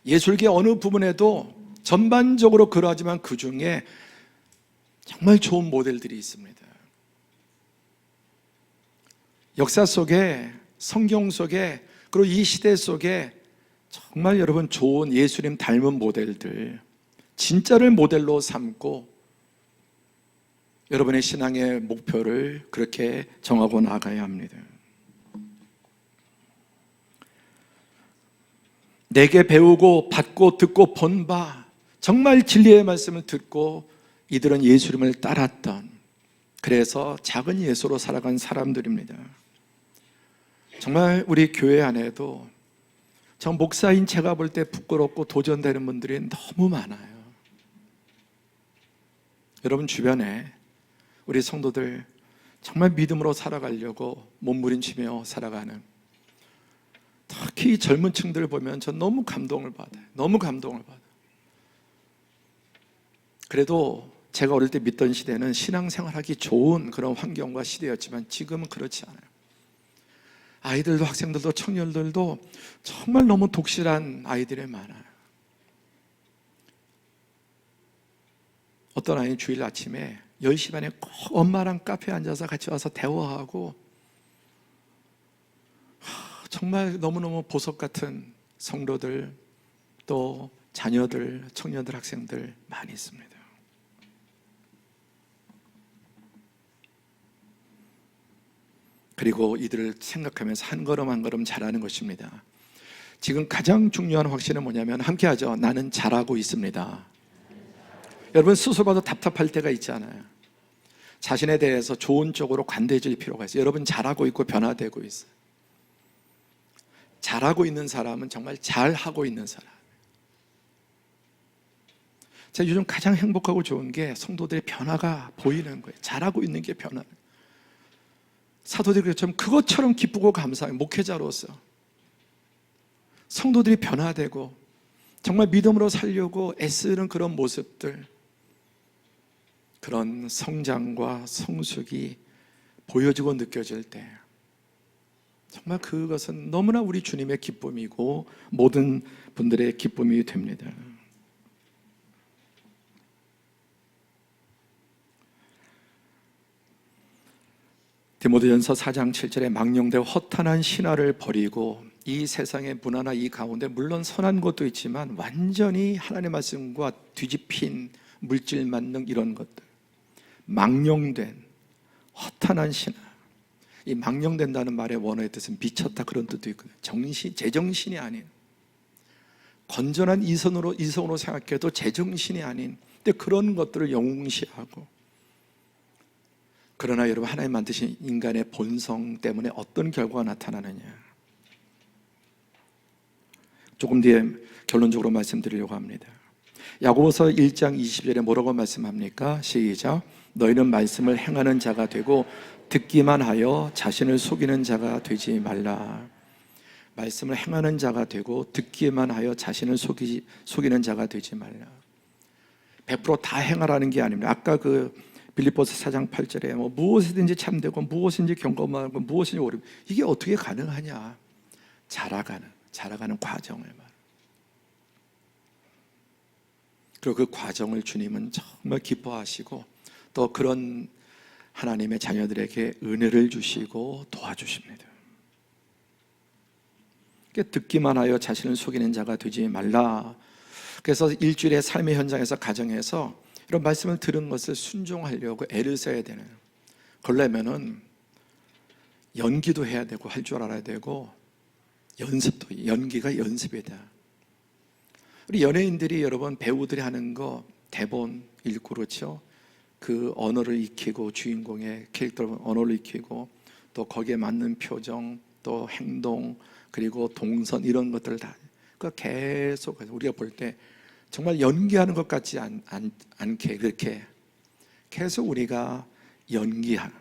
예술계 어느 부분에도 전반적으로 그러하지만 그 중에 정말 좋은 모델들이 있습니다. 역사 속에, 성경 속에, 그리고 이 시대 속에 정말 여러분 좋은 예수님 닮은 모델들, 진짜를 모델로 삼고 여러분의 신앙의 목표를 그렇게 정하고 나가야 합니다. 내게 배우고 받고 듣고 본 바, 정말 진리의 말씀을 듣고 이들은 예수님을 따랐던, 그래서 작은 예수로 살아간 사람들입니다. 정말 우리 교회 안에도 저 목사인 제가 볼 때 부끄럽고 도전되는 분들이 너무 많아요. 여러분 주변에 우리 성도들 정말 믿음으로 살아가려고 몸부림치며 살아가는, 특히 젊은 층들을 보면 전 너무 감동을 받아요. 너무 감동을 받아요. 그래도 제가 어릴 때 믿던 시대는 신앙생활하기 좋은 그런 환경과 시대였지만 지금은 그렇지 않아요. 아이들도 학생들도 청년들도 정말 너무 독실한 아이들이 많아요. 어떤 아이는 주일 아침에 10시 반에 꼭 엄마랑 카페에 앉아서 같이 와서 대화하고, 정말 너무너무 보석 같은 성도들, 또 자녀들, 청년들, 학생들 많이 있습니다. 그리고 이들을 생각하면서 한 걸음 한 걸음 잘하는 것입니다. 지금 가장 중요한 확신은 뭐냐면 함께 하죠. 나는 잘하고 있습니다. 여러분 스스로 봐도 답답할 때가 있잖아요. 자신에 대해서 좋은 쪽으로 관대해질 필요가 있어요. 여러분 잘하고 있고 변화되고 있어요. 잘하고 있는 사람은 정말 잘하고 있는 사람. 제가 요즘 가장 행복하고 좋은 게 성도들의 변화가 보이는 거예요. 잘하고 있는 게 변화. 사도들이 그것처럼 기쁘고 감사해요. 목회자로서 성도들이 변화되고 정말 믿음으로 살려고 애쓰는 그런 모습들, 그런 성장과 성숙이 보여지고 느껴질 때 정말 그것은 너무나 우리 주님의 기쁨이고 모든 분들의 기쁨이 됩니다. 디모데전서 4장 7절에 망령되어 허탄한 신화를 버리고 이 세상의 문화나 이 가운데 물론 선한 것도 있지만 완전히 하나님의 말씀과 뒤집힌 물질 만능 이런 것들, 망령된 허탄한 신화. 이 망령된다는 말의 원어의 뜻은 미쳤다 그런 뜻도 있거든요. 제정신이 아닌, 건전한 이성으로 생각해도 제정신이 아닌, 근데 그런 것들을 영웅시하고, 그러나 여러분 하나님 만드신 인간의 본성 때문에 어떤 결과가 나타나느냐, 조금 뒤에 결론적으로 말씀드리려고 합니다. 야고보서 1장 20절에 뭐라고 말씀합니까? 시작. 너희는 말씀을 행하는 자가 되고 듣기만 하여 자신을 속이는 자가 되지 말라. 말씀을 행하는 자가 되고 듣기만 하여 자신을 속이는 자가 되지 말라. 100%다 행하라는 게 아닙니다. 아까 그 빌립보서 4장 8절에 무엇이든지 참되고 무엇인지 경건하고 무엇인지 옳음, 이게 어떻게 가능하냐? 자라가는 과정을 말. 그리고 그 과정을 주님은 정말 기뻐하시고 또 그런 하나님의 자녀들에게 은혜를 주시고 도와주십니다. 듣기만 하여 자신을 속이는 자가 되지 말라. 그래서 일주일의 삶의 현장에서 가정에서 이런 말씀을 들은 것을 순종하려고 애를 써야 되는, 그러려면은 연기도 해야 되고 할 줄 알아야 되고 연기가 연습이다. 우리 연예인들이, 여러분 배우들이 하는 거 대본 읽고 그렇죠. 그 언어를 익히고, 주인공의 캐릭터 언어를 익히고 또 거기에 맞는 표정 또 행동 그리고 동선 이런 것들을 다 계속 우리가 볼 때 정말 연기하는 것 같지 않게 그렇게 계속 우리가 연기하는,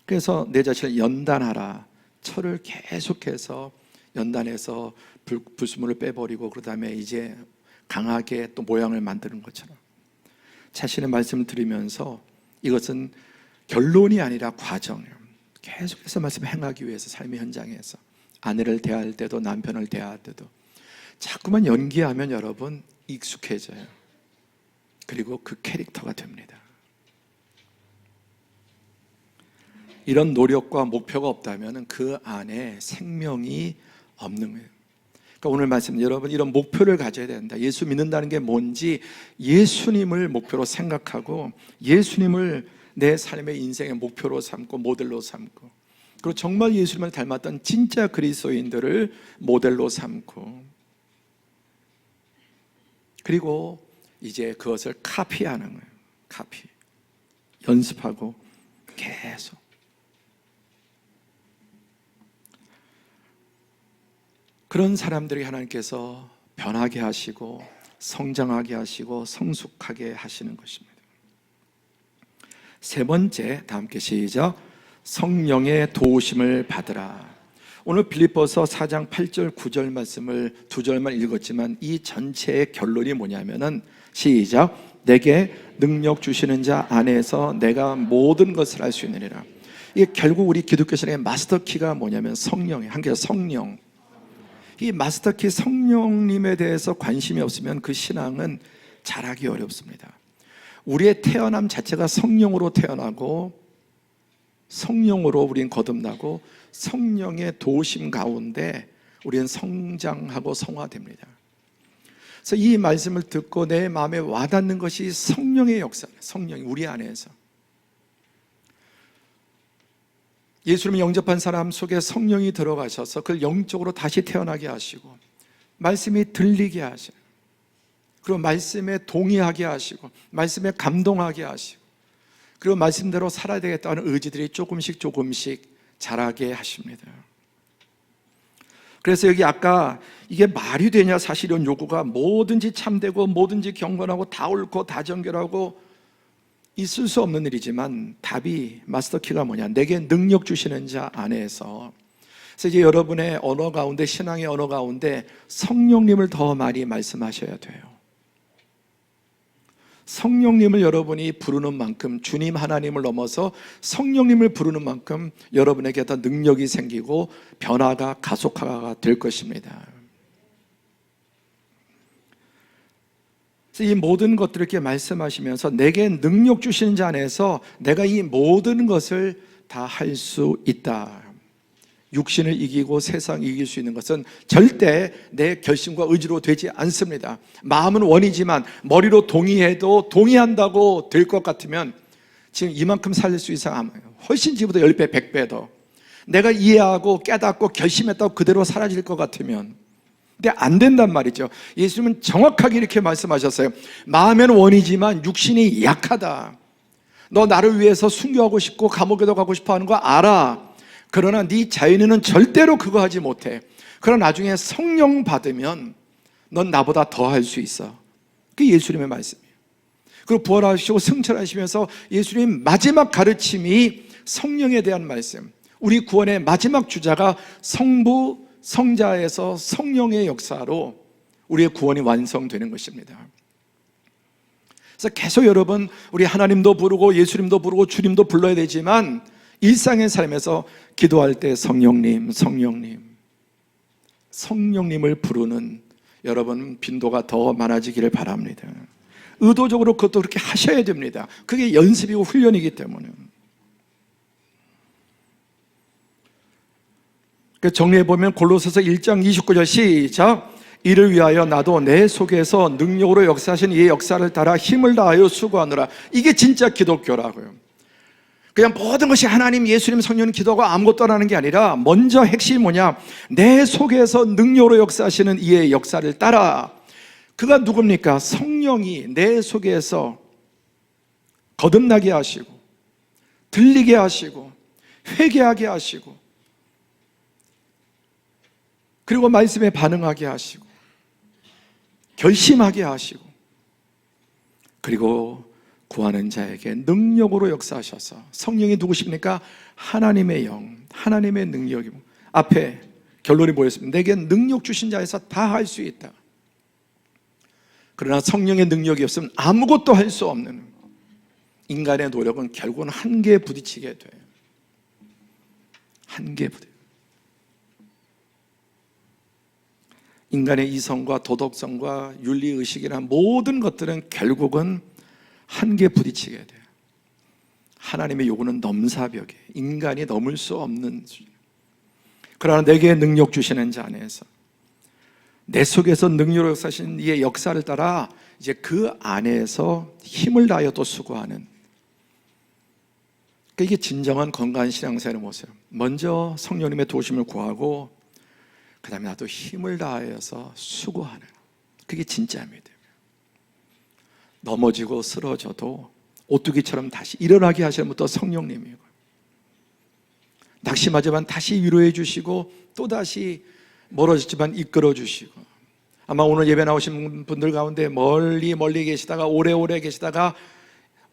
그래서 내 자신을 연단하라. 철을 계속해서 연단해서 불순물을 빼버리고 그 다음에 이제 강하게 또 모양을 만드는 것처럼 자신의 말씀을 들으면서 이것은 결론이 아니라 과정이에요. 계속해서 말씀을 행하기 위해서 삶의 현장에서 아내를 대할 때도 남편을 대할 때도 자꾸만 연기하면 여러분 익숙해져요. 그리고 그 캐릭터가 됩니다. 이런 노력과 목표가 없다면 그 안에 생명이 없는 거예요. 그러니까 오늘 말씀, 여러분 이런 목표를 가져야 된다. 예수 믿는다는 게 뭔지 예수님을 목표로 생각하고 예수님을 내 삶의 인생의 목표로 삼고 모델로 삼고, 그리고 정말 예수님을 닮았던 진짜 그리스도인들을 모델로 삼고, 그리고 이제 그것을 카피하는 거예요. 카피. 연습하고 계속. 그런 사람들이 하나님께서 변하게 하시고 성장하게 하시고 성숙하게 하시는 것입니다. 세 번째, 다 함께 시작. 성령의 도우심을 받으라. 오늘 빌립보서 4장 8절 9절 말씀을 두 절만 읽었지만 이 전체의 결론이 뭐냐면은 시작. 내게 능력 주시는 자 안에서 내가 모든 것을 할 수 있느니라. 이게 결국 우리 기독교 신앙의 마스터키가 뭐냐면 성령이에요. 한국에서 성령. 이 마스터키 성령님에 대해서 관심이 없으면 그 신앙은 자라기 어렵습니다. 우리의 태어남 자체가 성령으로 태어나고 성령으로 우리는 거듭나고 성령의 도우심 가운데 우리는 성장하고 성화됩니다. 그래서 이 말씀을 듣고 내 마음에 와닿는 것이 성령의 역사예요. 성령이 우리 안에서 예수님을 영접한 사람 속에 성령이 들어가셔서 그걸 영적으로 다시 태어나게 하시고 말씀이 들리게 하시고, 그리고 말씀에 동의하게 하시고, 말씀에 감동하게 하시고, 그리고 말씀대로 살아야 되겠다는 의지들이 조금씩 자라게 하십니다. 그래서 여기 아까 이게 말이 되냐, 사실 이런 요구가 뭐든지 참되고 뭐든지 경건하고 다 옳고 다 정결하고 있을 수 없는 일이지만, 답이 마스터키가 뭐냐, 내게 능력 주시는 자 안에서. 그래서 이제 여러분의 언어 가운데, 신앙의 언어 가운데 성령님을 더 많이 말씀하셔야 돼요. 성령님을 여러분이 부르는 만큼, 주님 하나님을 넘어서 성령님을 부르는 만큼 여러분에게 더 능력이 생기고 변화가 가속화가 될 것입니다. 이 모든 것들을 이렇게 말씀하시면서 내게 능력 주시는 자 안에서 내가 이 모든 것을 다 할 수 있다. 육신을 이기고 세상 이길 수 있는 것은 절대 내 결심과 의지로 되지 않습니다. 마음은 원이지만 머리로 동의해도 동의한다고 될 것 같으면 지금 이만큼 살릴 수 이상 훨씬 지금보다 10배, 100배 더 내가 이해하고 깨닫고 결심했다고 그대로 사라질 것 같으면, 근데 안 된단 말이죠. 예수님은 정확하게 이렇게 말씀하셨어요. 마음은 원이지만 육신이 약하다. 너 나를 위해서 순교하고 싶고 감옥에도 가고 싶어 하는 거 알아. 그러나 네 자연에는 절대로 그거 하지 못해. 그러나 나중에 성령 받으면 넌 나보다 더 할 수 있어. 그게 예수님의 말씀이에요. 그리고 부활하시고 승천하시면서 예수님 마지막 가르침이 성령에 대한 말씀. 우리 구원의 마지막 주자가 성부, 성자에서 성령의 역사로 우리의 구원이 완성되는 것입니다. 그래서 계속 여러분, 우리 하나님도 부르고 예수님도 부르고 주님도 불러야 되지만 일상의 삶에서 기도할 때 성령님, 성령님을 부르는 여러분 빈도가 더 많아지기를 바랍니다. 의도적으로 그것도 그렇게 하셔야 됩니다. 그게 연습이고 훈련이기 때문에. 정리해보면 골로새서 1장 29절 시작. 이를 위하여 나도 내 속에서 능력으로 역사하신 이의 역사를 따라 힘을 다하여 수고하노라. 이게 진짜 기독교라고요. 그냥 모든 것이 하나님, 예수님, 성령 기도하고 아무것도 안 하는 게 아니라 먼저 핵심이 뭐냐, 내 속에서 능력으로 역사하시는 이의 역사를 따라. 그가 누굽니까? 성령이 내 속에서 거듭나게 하시고 들리게 하시고 회개하게 하시고 그리고 말씀에 반응하게 하시고 결심하게 하시고 그리고 구하는 자에게 능력으로 역사하셔서. 성령이 누구십니까? 하나님의 영, 하나님의 능력이고, 앞에 결론이 뭐였습니까? 내게 능력 주신 자에서 다 할 수 있다. 그러나 성령의 능력이 없으면 아무것도 할 수 없는 인간의 노력은 결국은 한계에 부딪히게 돼요. 한계에 부딪혀요. 인간의 이성과 도덕성과 윤리의식이나 모든 것들은 결국은 한계에 부딪히게 돼요. 하나님의 요구는 넘사벽이에요. 인간이 넘을 수 없는 수준. 그러나 내게 능력 주시는 자 안에서 내 속에서 능력으로 역사하신 이의 역사를 따라 이제 그 안에서 힘을 다하여 또 수고하는, 이게 진정한 건강한 신앙생활의 모습. 먼저 성령님의 도우심을 구하고 그 다음에 나도 힘을 다하여서 수고하는, 그게 진짜입니다. 넘어지고 쓰러져도 오뚜기처럼 다시 일어나게 하시는 분도 성령님이고, 낙심하지만 다시 위로해 주시고 또다시 멀어졌지만 이끌어 주시고, 아마 오늘 예배 나오신 분들 가운데 멀리 계시다가 오래오래 계시다가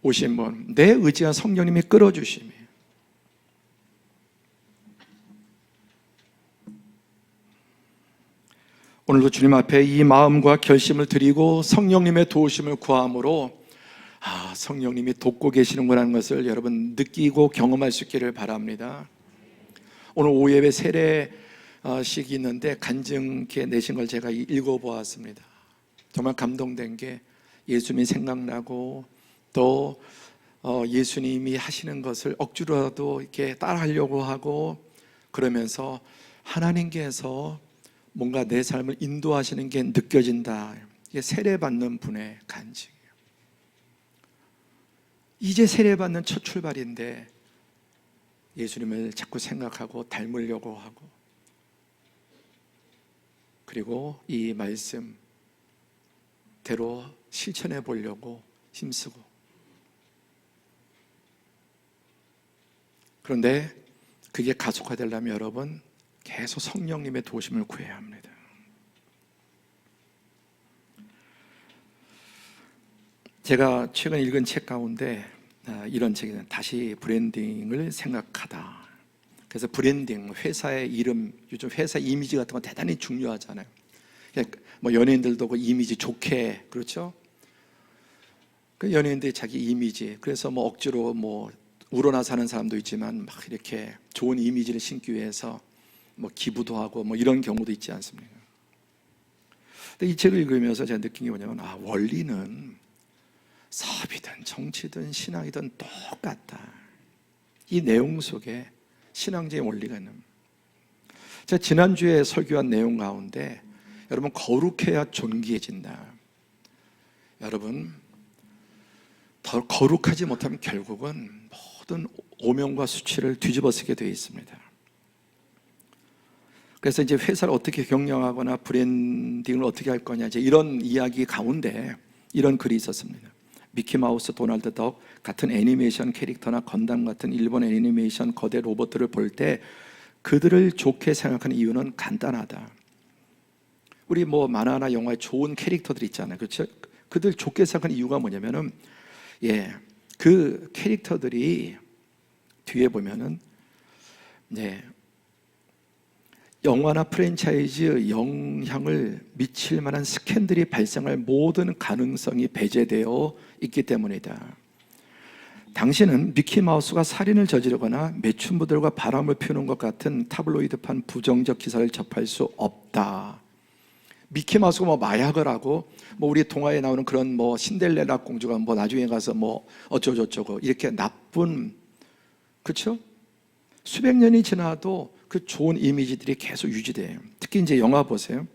오신 분, 내 의지한 성령님이 끌어주심이에요. 오늘도 주님 앞에 이 마음과 결심을 드리고 성령님의 도우심을 구함으로 성령님이 돕고 계시는구나 하는 것을 여러분 느끼고 경험할 수 있기를 바랍니다. 오늘 오후 예배 세례식이 있는데 간증케 내신 걸 제가 읽어보았습니다. 정말 감동된 게 예수님이 생각나고 또 예수님이 하시는 것을 억지로라도 이렇게 따라하려고 하고 그러면서 하나님께서 뭔가 내 삶을 인도하시는 게 느껴진다. 이게 세례받는 분의 간증이에요. 이제 세례받는 첫 출발인데 예수님을 자꾸 생각하고 닮으려고 하고 그리고 이 말씀대로 실천해 보려고 힘쓰고, 그런데 그게 가속화되려면 여러분 계속 성령님의 도심을 구해야 합니다. 제가 최근 읽은 책 가운데 이런 책이 다시 브랜딩을 생각하다. 그래서 브랜딩, 회사의 이름, 요즘 회사 이미지 같은 거 대단히 중요하잖아요. 뭐 연예인들도 그 이미지 좋게, 그렇죠? 그 연예인들이 자기 이미지, 그래서 뭐 억지로 뭐 우러나 사는 사람도 있지만 막 이렇게 좋은 이미지를 심기 위해서 뭐 기부도 하고 뭐 이런 경우도 있지 않습니까? 근데 이 책을 읽으면서 제가 느낀 게 뭐냐면, 원리는 사업이든 정치든 신앙이든 똑같다. 이 내용 속에 신앙적인 원리가 있는, 제가 지난주에 설교한 내용 가운데 여러분 거룩해야 존귀해진다. 여러분 더 거룩하지 못하면 결국은 모든 오명과 수치를 뒤집어쓰게 되어 있습니다. 그래서 이제 회사를 어떻게 경영하거나 브랜딩을 어떻게 할 거냐, 이제 이런 이야기 가운데 이런 글이 있었습니다. 미키마우스, 도널드 덕 같은 애니메이션 캐릭터나 건담 같은 일본 애니메이션 거대 로봇들을 볼 때 그들을 좋게 생각하는 이유는 간단하다. 우리 뭐 만화나 영화에 좋은 캐릭터들 있잖아요, 그렇죠? 그들 좋게 생각하는 이유가 뭐냐면은, 그 캐릭터들이 뒤에 보면은 영화나 프랜차이즈 영향을 미칠 만한 스캔들이 발생할 모든 가능성이 배제되어 있기 때문이다. 당신은 미키마우스가 살인을 저지르거나 매춘부들과 바람을 피우는 것 같은 타블로이드판 부정적 기사를 접할 수 없다. 미키마우스가 뭐 마약을 하고 뭐 우리 동화에 나오는 그런 뭐 신데렐라 공주가 뭐 나중에 가서 뭐 어쩌고저쩌고 이렇게 나쁜, 그렇죠? 수백 년이 지나도 그 좋은 이미지들이 계속 유지돼요. 특히 이제 영화 보세요.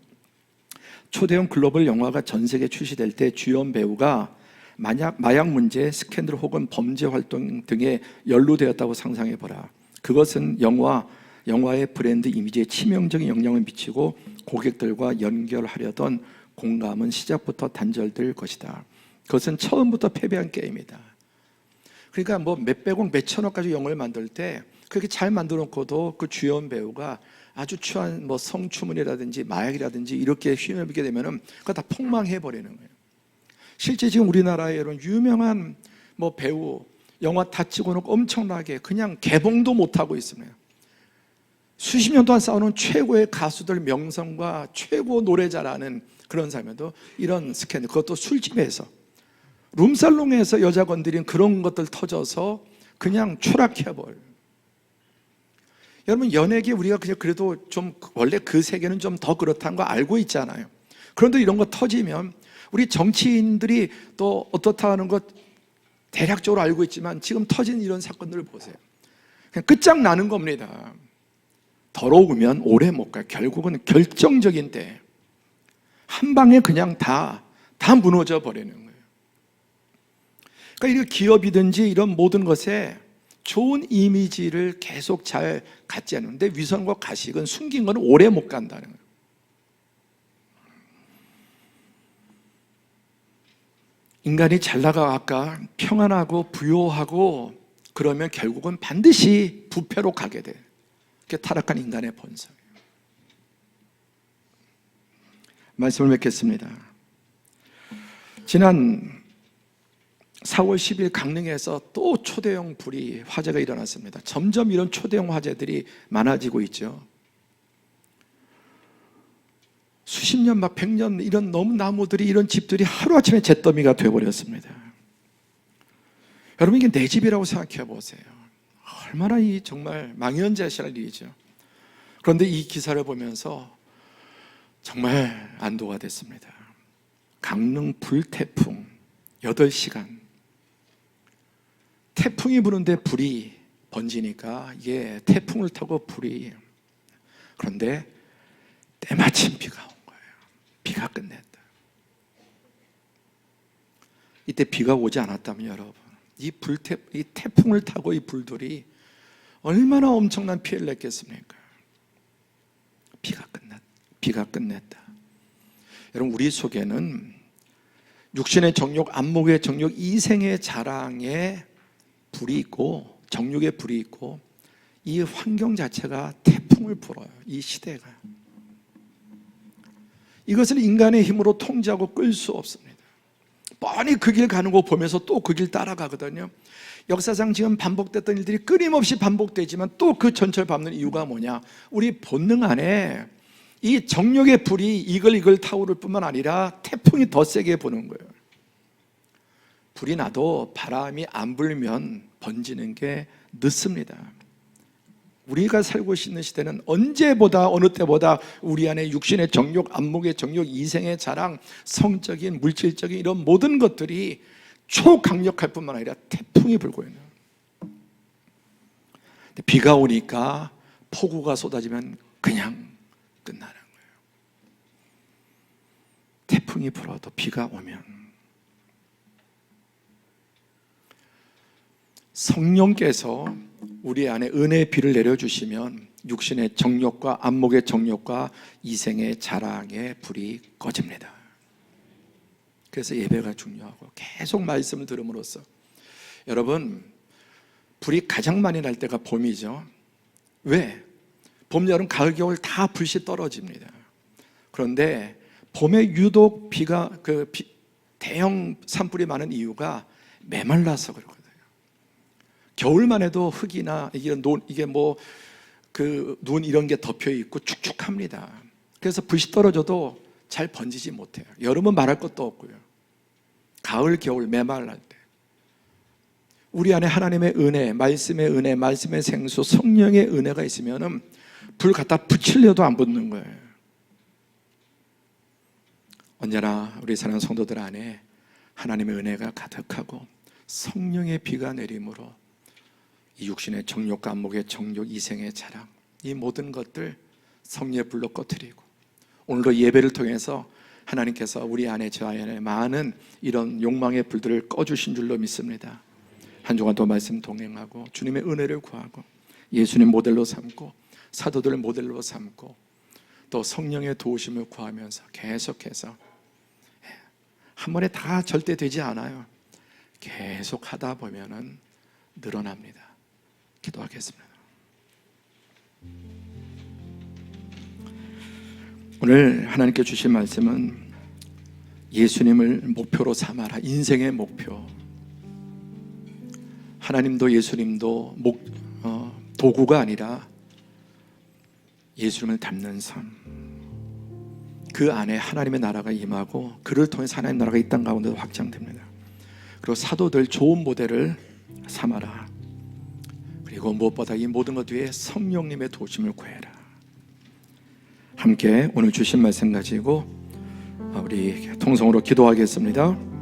초대형 글로벌 영화가 전 세계에 출시될 때 주연 배우가 마약 문제, 스캔들 혹은 범죄 활동 등에 연루되었다고 상상해 보라. 그것은 영화의 브랜드 이미지에 치명적인 영향을 미치고 고객들과 연결하려던 공감은 시작부터 단절될 것이다. 그것은 처음부터 패배한 게임이다. 그러니까 뭐 몇백억, 몇천억까지 영화를 만들 때 그렇게 잘 만들어 놓고도 그 주연 배우가 아주 추한 뭐 성추문이라든지 마약이라든지 이렇게 휘말리게 되면은 그거 다 폭망해 버리는 거예요. 실제 지금 우리나라에 이런 유명한 뭐 배우 영화 다 찍어놓고 엄청나게 그냥 개봉도 못 하고 있습니다. 수십 년 동안 쌓아놓은 최고의 가수들 명성과 최고 노래 잘하는 그런 사람에도 이런 스캔들, 그것도 술집에서 룸살롱에서 여자 건드린 그런 것들 터져서 그냥 추락해버려요. 여러분 연예계 우리가 그냥 그래도 좀 원래 그 세계는 좀 더 그렇다는 거 알고 있잖아요. 그런데 이런 거 터지면 우리 정치인들이 또 어떻다 하는 것 대략적으로 알고 있지만 지금 터진 이런 사건들을 보세요. 그냥 끝장나는 겁니다. 더러우면 오래 못 가요. 결국은 결정적인 때 한 방에 그냥 다 무너져 버리는 거예요. 그러니까 이 기업이든지 이런 모든 것에 좋은 이미지를 계속 잘 갖지 않는데 위선과 가식은 숨긴 건 오래 못 간다는 거예요. 인간이 잘 나가고 평안하고 부요하고 그러면 결국은 반드시 부패로 가게 돼. 그게 타락한 인간의 본성이에요. 말씀을 맺겠습니다. 지난 4월 10일 강릉에서 또 초대형 불이 화재가 일어났습니다. 점점 이런 초대형 화재들이 많아지고 있죠. 수십 년, 막 100년 이런 너무 나무들이 이런 집들이 하루아침에 잿더미가 되어버렸습니다. 여러분 이게 내 집이라고 생각해 보세요. 얼마나 이 정말 망연자실할 일이죠. 그런데 이 기사를 보면서 정말 안도가 됐습니다. 강릉 불태풍 8시간, 태풍이 부는데 불이 번지니까 이게 태풍을 타고 불이, 그런데 때마침 비가 온 거예요. 비가 끝냈다. 이때 비가 오지 않았다면 여러분 이 태풍을 타고 이 불들이 얼마나 엄청난 피해를 냈겠습니까? 비가 끝냈다. 여러분, 우리 속에는 육신의 정욕, 안목의 정욕, 이생의 자랑에 불이 있고, 정욕의 불이 있고, 이 환경 자체가 태풍을 불어요. 이 시대가. 이것을 인간의 힘으로 통제하고 끌 수 없습니다. 뻔히 그 길 가는 거 보면서 또 그 길 따라가거든요. 역사상 지금 반복됐던 일들이 끊임없이 반복되지만 또 그 전철 밟는 이유가 뭐냐? 우리 본능 안에 이 정욕의 불이 이글 타오를 뿐만 아니라 태풍이 더 세게 부는 거예요. 불이 나도 바람이 안 불면 번지는 게 늦습니다. 우리가 살고 있는 시대는 언제보다 어느 때보다 우리 안에 육신의 정욕, 안목의 정욕, 이생의 자랑, 성적인, 물질적인 이런 모든 것들이 초강력할 뿐만 아니라 태풍이 불고 있는 거예요. 비가 오니까 폭우가 쏟아지면 그냥 끝나는 거예요. 태풍이 불어도 비가 오면 성령께서 우리 안에 은혜의 비를 내려주시면 육신의 정욕과 안목의 정욕과 이생의 자랑의 불이 꺼집니다. 그래서 예배가 중요하고 계속 말씀을 들음으로써 여러분, 불이 가장 많이 날 때가 봄이죠. 왜? 봄, 여름, 가을, 겨울 다 불씨 떨어집니다. 그런데 봄에 유독 비가 대형 산불이 많은 이유가 메말라서 그렇거든요. 겨울만 해도 흙이나 이게 눈 이런 게 덮여 있고 축축합니다. 그래서 불씨 떨어져도 잘 번지지 못해요. 여름은 말할 것도 없고요. 가을, 겨울 메말랄 때 우리 안에 하나님의 은혜, 말씀의 은혜, 말씀의 생수, 성령의 은혜가 있으면은 불 갖다 붙이려도 안 붙는 거예요. 언제나 우리 사랑하는 성도들 안에 하나님의 은혜가 가득하고 성령의 비가 내림으로 이 육신의 정욕과 안목의 정욕, 이생의 자랑, 이 모든 것들 성령의 불로 꺼뜨리고 오늘도 예배를 통해서 하나님께서 우리 안에 저 안에 많은 이런 욕망의 불들을 꺼주신 줄로 믿습니다. 한 주간 더 말씀 동행하고 주님의 은혜를 구하고 예수님 모델로 삼고 사도들을 모델로 삼고 또 성령의 도우심을 구하면서 계속해서 한 번에 다 절대 되지 않아요. 계속 하다 보면은 늘어납니다. 기도하겠습니다. 오늘 하나님께 주신 말씀은 예수님을 목표로 삼아라. 인생의 목표. 하나님도 예수님도 도구가 아니라 예수님을 닮는 삶. 그 안에 하나님의 나라가 임하고 그를 통해서 하나님의 나라가 이 땅 가운데도 확장됩니다. 그리고 사도들 좋은 모델을 삼아라. 그리고 무엇보다 이 모든 것 위에 성령님의 도심을 구해라. 함께 오늘 주신 말씀 가지고 우리 통성으로 기도하겠습니다.